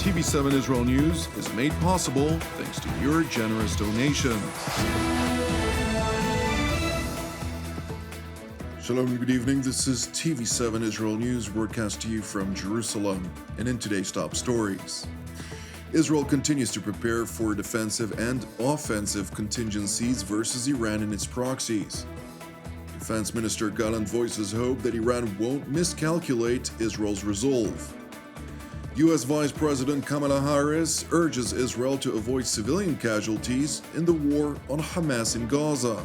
TV7 Israel News is made possible thanks to your generous donations. Shalom and good evening. This is TV7 Israel News, broadcast to you from Jerusalem. And in today's top stories, Israel continues to prepare for defensive and offensive contingencies versus Iran and its proxies. Defense Minister Gallant voices hope that Iran won't miscalculate Israel's resolve. U.S. Vice President Kamala Harris urges Israel to avoid civilian casualties in the war on Hamas in Gaza.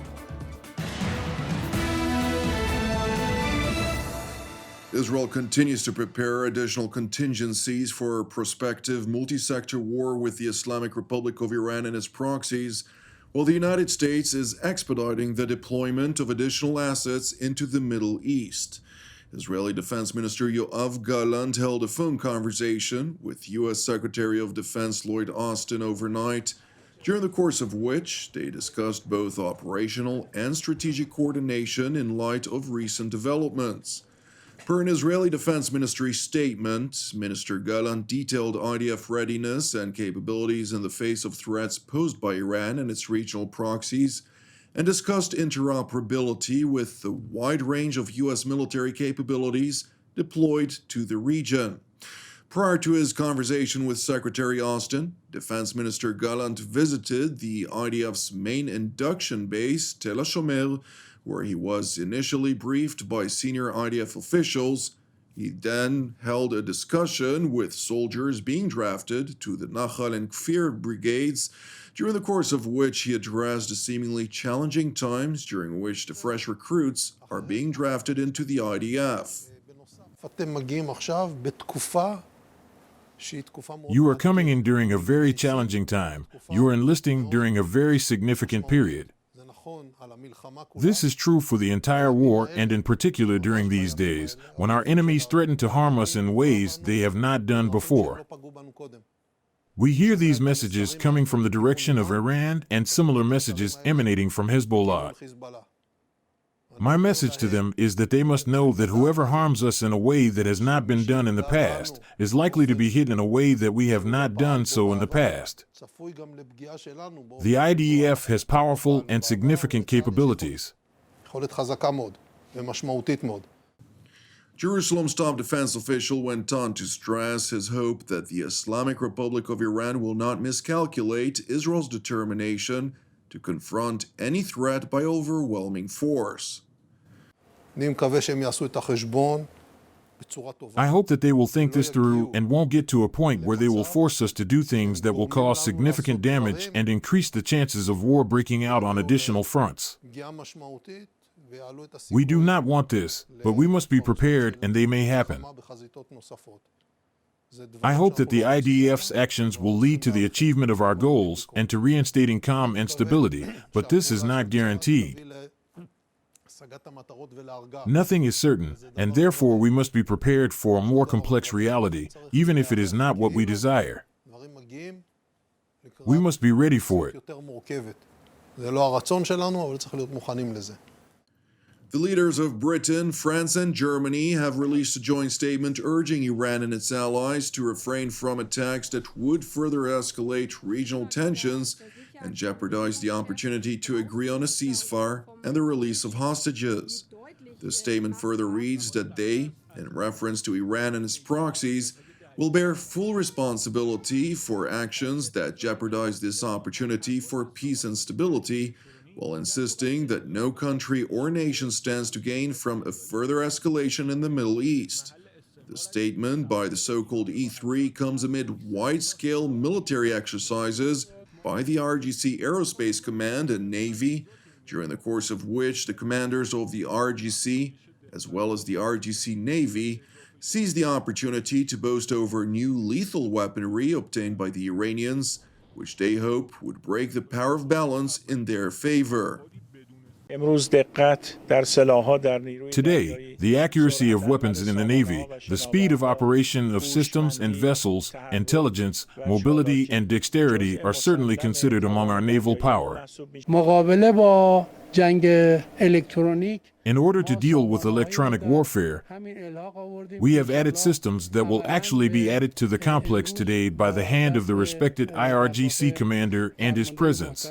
Israel continues to prepare additional contingencies for a prospective multi-sector war with the Islamic Republic of Iran and its proxies, while the United States is expediting the deployment of additional assets into the Middle East. Israeli Defense Minister Gallant held a phone conversation with U.S. Secretary of Defense Lloyd Austin overnight, during the course of which they discussed both operational and strategic coordination in light of recent developments. Per an Israeli Defense Ministry statement, Minister Gallant detailed IDF readiness and capabilities in the face of threats posed by Iran and its regional proxies, and discussed interoperability with the wide range of U.S. military capabilities deployed to the region. Prior to his conversation with Secretary Austin, Defense Minister Gallant visited the IDF's main induction base, Tel HaShomer, where he was initially briefed by senior IDF officials. He then held a discussion with soldiers being drafted to the Nachal and Kfir brigades, during the course of which he addressed the seemingly challenging times during which the fresh recruits are being drafted into the IDF. You are coming in during a very challenging time. You are enlisting during a very significant period. This is true for the entire war, and in particular during these days, when our enemies threaten to harm us in ways they have not done before. We hear these messages coming from the direction of Iran and similar messages emanating from Hezbollah. My message to them is that they must know that whoever harms us in a way that has not been done in the past is likely to be hit in a way that we have not done so in the past. The IDF has powerful and significant capabilities. Jerusalem's top defense official went on to stress his hope that the Islamic Republic of Iran will not miscalculate Israel's determination to confront any threat by overwhelming force. I hope that they will think this through and won't get to a point where they will force us to do things that will cause significant damage and increase the chances of war breaking out on additional fronts. We do not want this, but we must be prepared and they may happen. I hope that the IDF's actions will lead to the achievement of our goals and to reinstating calm and stability, but this is not guaranteed. Nothing is certain, and therefore we must be prepared for a more complex reality, even if it is not what we desire. We must be ready for it. The leaders of Britain, France, and Germany have released a joint statement urging Iran and its allies to refrain from attacks that would further escalate regional tensions and jeopardize the opportunity to agree on a ceasefire and the release of hostages. The statement further reads that they, in reference to Iran and its proxies, will bear full responsibility for actions that jeopardize this opportunity for peace and stability, while insisting that no country or nation stands to gain from a further escalation in the Middle East. The statement by the so-called E3 comes amid wide-scale military exercises by the RGC Aerospace Command and Navy, during the course of which the commanders of the RGC, as well as the RGC Navy, seized the opportunity to boast over new lethal weaponry obtained by the Iranians, which they hope would break the power of balance in their favor. Today, the accuracy of weapons in the Navy, the speed of operation of systems and vessels, intelligence, mobility, and dexterity are certainly considered among our naval power. In order to deal with electronic warfare, we have added systems that will actually be added to the complex today by the hand of the respected IRGC commander and his presence.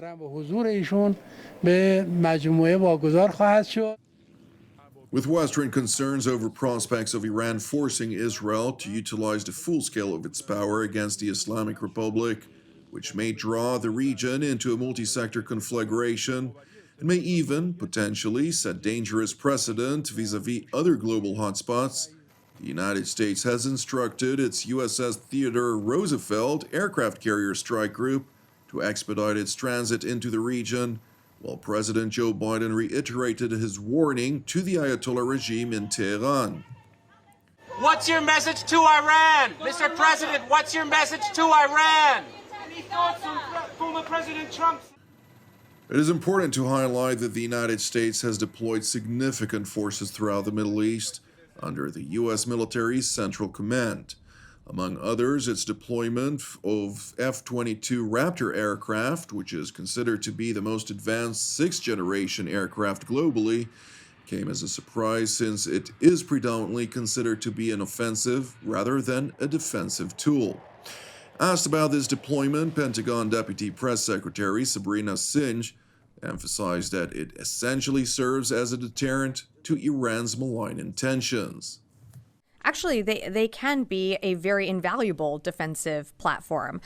With Western concerns over prospects of Iran forcing Israel to utilize the full scale of its power against the Islamic Republic, which may draw the region into a multi-sector conflagration and may even, potentially, set dangerous precedent vis-a-vis other global hotspots, the United States has instructed its USS Theodore Roosevelt aircraft carrier strike group to expedite its transit into the region, while President Joe Biden reiterated his warning to the Ayatollah regime in Tehran. What's your message to Iran? Mr. President, what's your message to Iran? Any thoughts on former President Trump? It is important to highlight that the United States has deployed significant forces throughout the Middle East under the U.S. military's Central Command. Among others, its deployment of F-22 Raptor aircraft, which is considered to be the most advanced sixth-generation aircraft globally, came as a surprise since it is predominantly considered to be an offensive rather than a defensive tool. Asked about this deployment, Pentagon Deputy Press Secretary Sabrina Singh emphasized that it essentially serves as a deterrent to Iran's malign intentions. Actually, they can be a very invaluable defensive platform.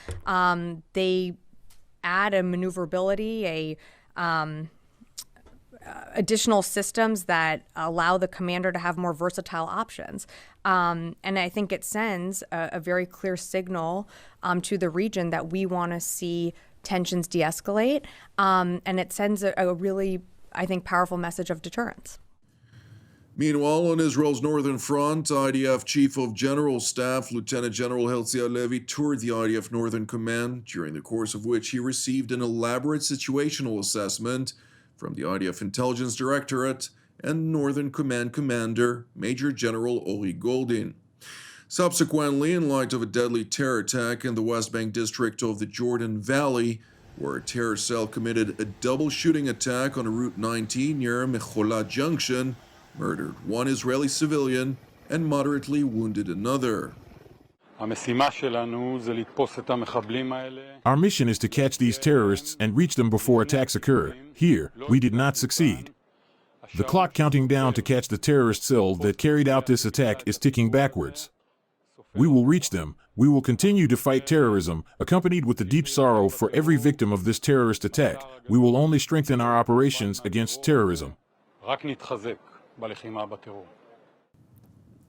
They add a maneuverability, additional systems that allow the commander to have more versatile options. And I think it sends a very clear signal to the region that we want to see tensions de-escalate. And it sends a really, I think, powerful message of deterrence. Meanwhile, on Israel's northern front, IDF Chief of General Staff Lieutenant General Herzi Halevi toured the IDF Northern Command, during the course of which he received an elaborate situational assessment from the IDF Intelligence Directorate and Northern Command Commander Major General Ori Goldin. Subsequently, in light of a deadly terror attack in the West Bank district of the Jordan Valley, where a terror cell committed a double shooting attack on Route 19 near Mechola Junction, murdered one Israeli civilian and moderately wounded another. Our mission is to catch these terrorists and reach them before attacks occur. Here, we did not succeed. The clock counting down to catch the terrorist cell that carried out this attack is ticking backwards. We will reach them. We will continue to fight terrorism, accompanied with the deep sorrow for every victim of this terrorist attack. We will only strengthen our operations against terrorism.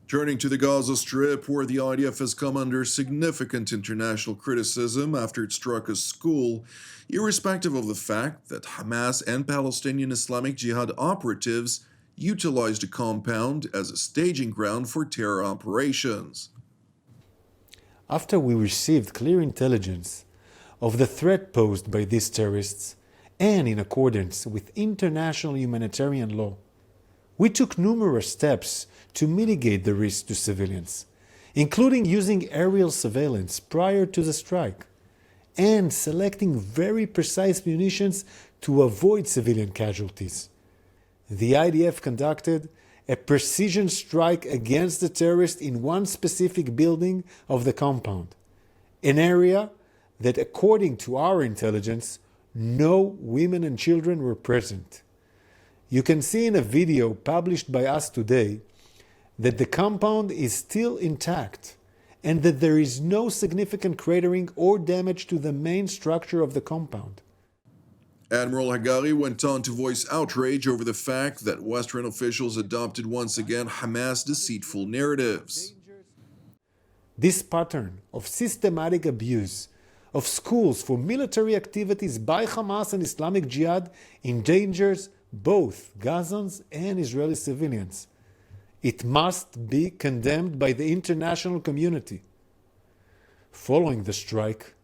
Turning to the Gaza Strip, where the IDF has come under significant international criticism after it struck a school, irrespective of the fact that Hamas and Palestinian Islamic Jihad operatives utilized the compound as a staging ground for terror operations. After we received clear intelligence of the threat posed by these terrorists, and in accordance with international humanitarian law, we took numerous steps to mitigate the risk to civilians, including using aerial surveillance prior to the strike and selecting very precise munitions to avoid civilian casualties. The IDF conducted a precision strike against the terrorists in one specific building of the compound, an area that, according to our intelligence, no women and children were present. You can see in a video published by us today that the compound is still intact and that there is no significant cratering or damage to the main structure of the compound. Admiral Hagari went on to voice outrage over the fact that Western officials adopted once again Hamas' deceitful narratives. This pattern of systematic abuse of schools for military activities by Hamas and Islamic Jihad endangers both Gazans and Israeli civilians. It must be condemned by the international community. Following the strike,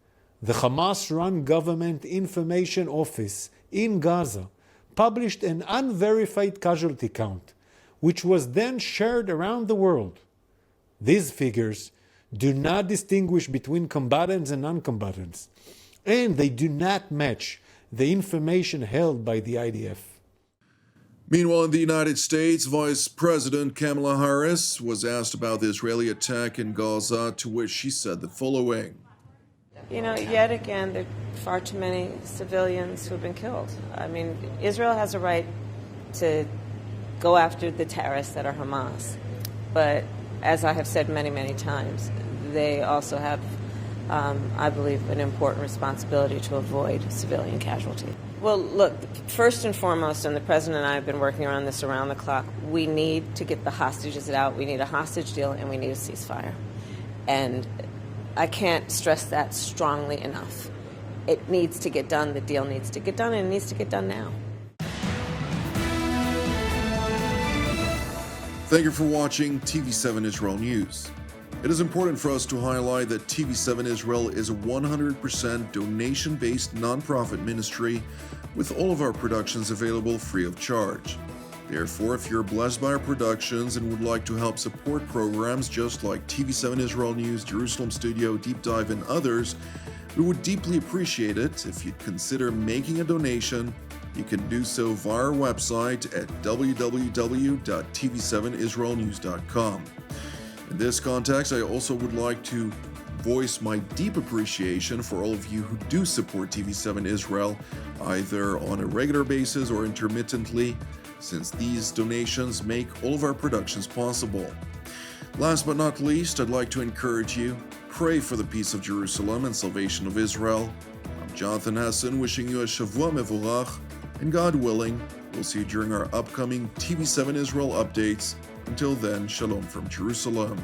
the Hamas-run Government Information Office in Gaza published an unverified casualty count, which was then shared around the world. These figures do not distinguish between combatants and non-combatants, and they do not match the information held by the IDF. Meanwhile, in the United States, Vice President Kamala Harris was asked about the Israeli attack in Gaza, to which she said the following. You know, yet again, there are far too many civilians who have been killed. I mean, Israel has a right to go after the terrorists that are Hamas. But as I have said many, many times, they also have, I believe, an important responsibility to avoid civilian casualty. Well, look, first and foremost, and the President and I have been working on this around the clock, we need to get the hostages out. We need a hostage deal, and we need a ceasefire. And I can't stress that strongly enough. It needs to get done, the deal needs to get done, and it needs to get done now. Thank you for watching TV7 Israel News. It is important for us to highlight that TV7 Israel is a 100% donation-based nonprofit ministry with all of our productions available free of charge. Therefore, if you're blessed by our productions and would like to help support programs just like TV7 Israel News, Jerusalem Studio, Deep Dive, and others, we would deeply appreciate it if you'd consider making a donation. You can do so via our website at www.tv7israelnews.com. In this context, I also would like to voice my deep appreciation for all of you who do support TV7 Israel, either on a regular basis or intermittently, since these donations make all of our productions possible. Last but not least, I'd like to encourage you, pray for the peace of Jerusalem and salvation of Israel. I'm Jonathan Hassan, wishing you a Shavua Mevorach, and God willing, we'll see you during our upcoming TV7 Israel updates. Until then, Shalom from Jerusalem.